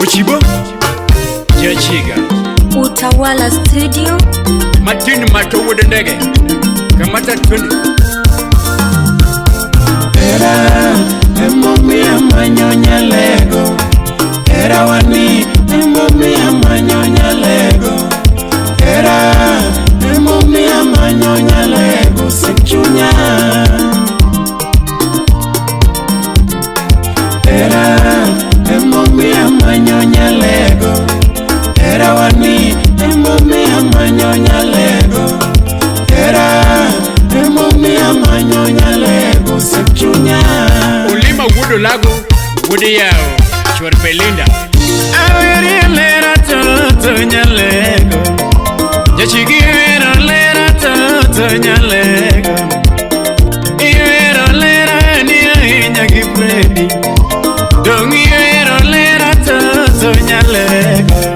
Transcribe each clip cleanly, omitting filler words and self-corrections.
Ochibo Jachiga Utawala Studio Matini matowo dendege Kamata 20 Era emomi amanyo Nyalego Era wani emomi amanyo Nyalego Era emomi amanyo Nyalego Sechunya Era emomi amanyo Nyalego Era wani emomi amanyo Nyalego Era emomi amanyo Nyalego Sechunya Ulima wudo lago wudi yao Chwar Belinda Aweri lera toto Nyalego Jachigi wero lera toto Nyalego Iwero lera ni ahinya gi Freddy Dongi wero lera toto Nyalego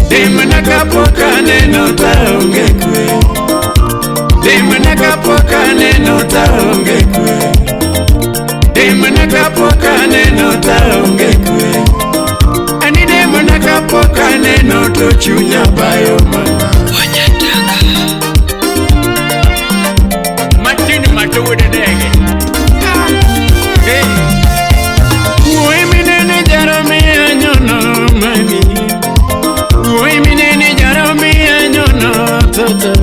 Dimana kapoka neno taonge kwe Dimana kapoka neno taonge kwe Dimana kapoka neno taonge kwe Ani dimana kapoka neno to chunya bayo mana Matini matowo dendege Uwe minene jaromi anyono mani Uwe minene jaromi anyono toto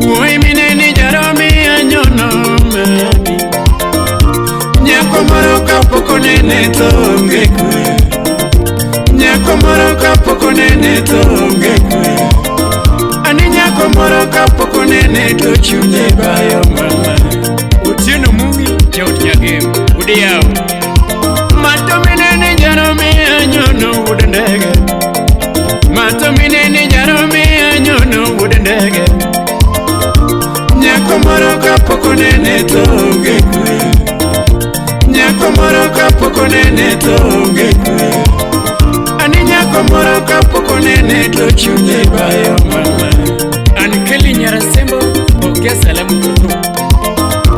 Uwe minene jaromi anyono mani Nyako moro kapoko nene tonge kwe Nyako moro kapoko nene tonge kwe Ani nyako moro kapoko nene to chunye bayo mama Utieno mungi Jaut nyagem wudi yao Mato minene jaromi anyono wude ndege Mato minene jaromi anyono wude ndege Nyako moro kapoko nene tonge kwe Nyako moro kapoko nene tonge kwe Ani nyako moro kapoko nene to chunye bayo mama Anikeli Nyarasembo Pokea salamu kutu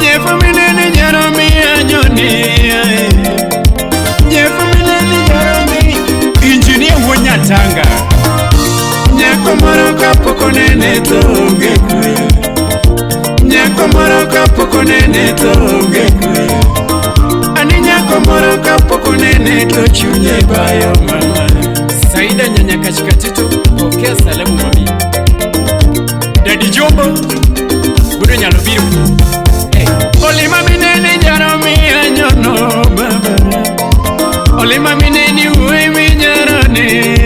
Nyefo minene jaromi anyoni Nyefo minene jaromi Engineer Wonyatanga Nyako moro kapoko nene tonge kwe Nyako moro kapoko nene tonge kwe Ani nyako moro kapoko nene to chunye bayo mama Saida nyanya kachikatito Pokea salamu mami Daddy Jombo Budo nyalobiru Olima minene jaromi anyono baba Olima minene uwe minyarone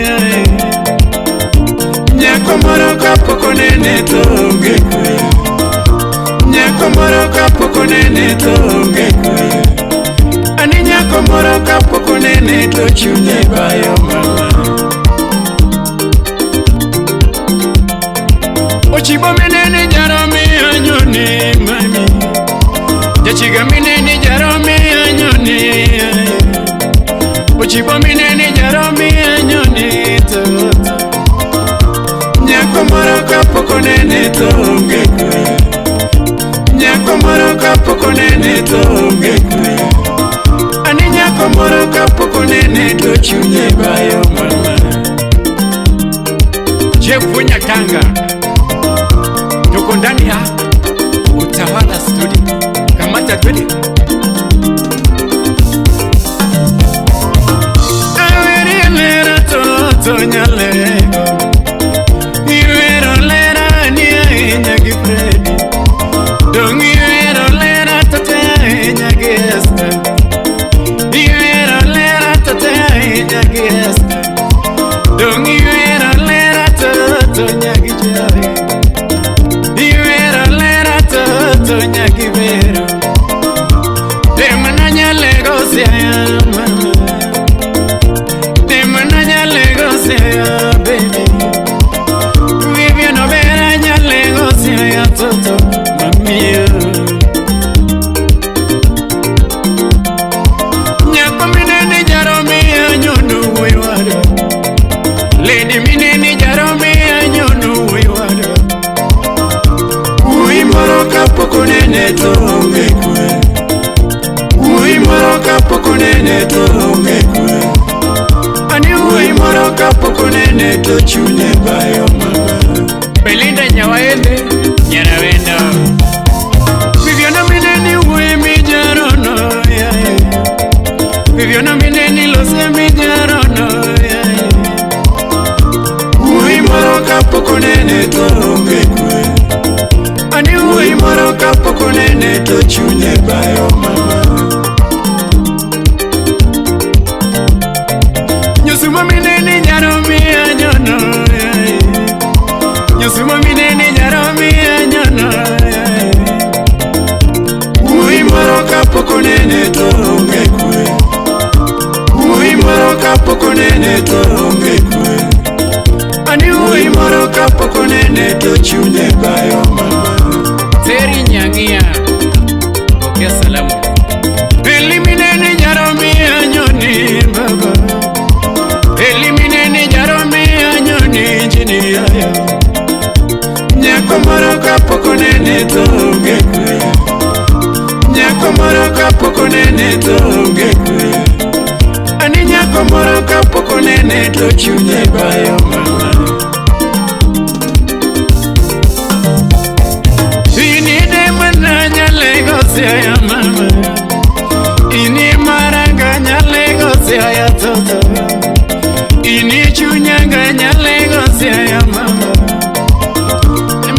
Nyako moro kapoko nene tonge kwe Nyako moro kapoko nene tonge kwe Ani nyako moro kapoko nene to chunye bayo mama Ochibo minene jaromi anyoni mami Jachiga minene jaromi anyoni Ochibo minene jaromi anyoni toto Nyako moro kapoko nene tonge kwe Nyako moro kapoko nene tonge kwe Ani nyako moro kapoko nene to chunye bayo mama Jeff Wonyatanga Tuko ndani ya Utawala Studio Kamata 20 Aweri lera toto Nyalego Iwero lera ni ahinya gi Freddy Dongi iwero lera tate ahinya gi Esther Iwero lera tate ahinya gi Esther Dongi iwero lera toto nyagi Joy Iwero lera toto nyagi Vero Demana Nyalego siya mama Demana Nyalego siya baby Vivyo no vera Nyalego siya toto mami Nyako minene jaromi anyono wiwado Lady minene jaromi anyono wiwado Ui moro kapoko nene tonge kwe Ui moro kapoko nene tonge kwe nene to chunye bayo mama. Belinda nyawaende nyarawendo. Viviana mineni uwe mijarono yeah. Viviana mineni lose mijarono yeah. Uwe moroka poko nene to ongekwe. Ani uwe moroka poko nene to chunye bayo mama. Nyusuma mineni nyaromi anyono yeah. Nyusuma mineni nyaromi anyono yeah. Uwe moroka poko nene to ongekwe. Uwe moroka poko nene to ongekwe. Ani uwe moroka poko nene to chunye bayo mama. Teri nyangia pokea salamu. Elimineni nyaromi anyoni baba. Elimineni nyaromi anyoni jini yaya. Nyako moroka poko nene to ongekwe. Nyako moroka poko nene to ongekwe. Ani nyako moroka poko nene to chunye bayo mama. Ini demana Nyalego ya mama. Ini maranga Nyalego ya toto. Ini chunyanga Nyalego ya mama.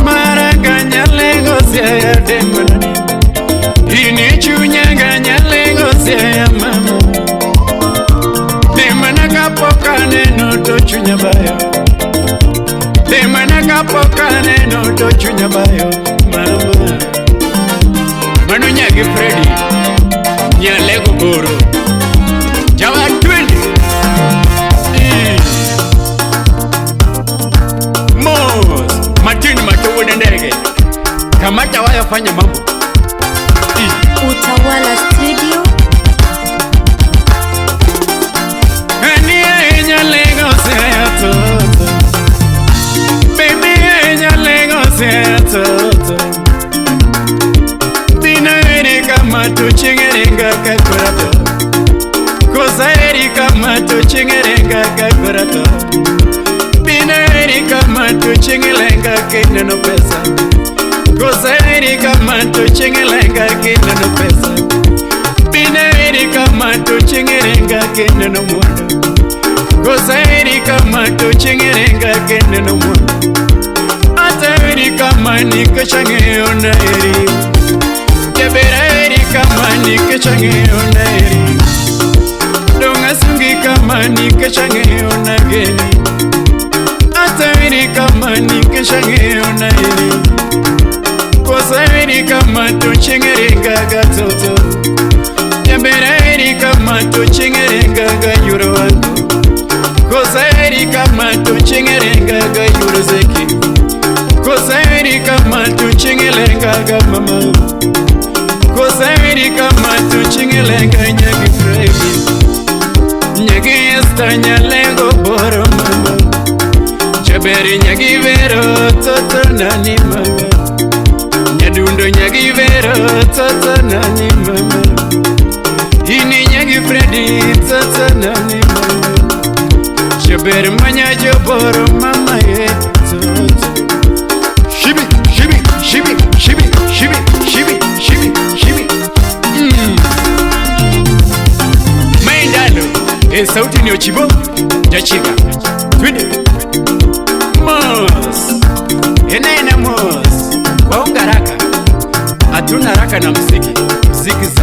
Maranga Nyalego ya demana. Ini chunyanga Nyalego ya mama. Demana kapoka neno to chunya bayo. Demana kapoka neno to chunya bayo mama. Manu nyagi Freddy Nyalego boro Jawa 20 Mos Matini matowo ndege Kamata waya fanya mambo Utawala Studio. Ani Nyalego ya toto. Baby Nyalego ya toto. Kamato chingerenga kakurato. Kosa eri kamato chingerenga kakurato. Bina eri kamato chingelenga kina no pesa. Kosa eri kamato chingelenga kina no pesa. Bina eri kamato chingerenga kina no mundo. Kosa eri kamato chingerenga kina no mundo. Ata eri kamani kachange ona eri. Jabera eri kamani kachange ona eri. Donga sungi kamani kachange ona geni. Ata eri kamani kachange ona eri. Kosa eri kamato chingerenga gatoto. Jabera eri kamato chingerenga ga yuro wangu. Kosa eri kamato chingerenga ga yuro zeki. Kosa eri kamato chingerenga ga mama. Kosa eri kamato chingelenga nyagi Freddy. Nyagi esta Nyalego boro mama. Jaberi nyagi vero toto nani mama. Nyadundo nyagi vero toto nani mama. Ini nyagi Freddy toto nani mama. Jaberi manya joboro mama ye toto. Shibi, shibi, shibi, shibi, shibi, shibi, shibi, shibi. Maindalo sauti ni Ochibo Jachiga. Twende Mos Enena Mos Waunga raka. Hatuna raka na mziki. Mziki za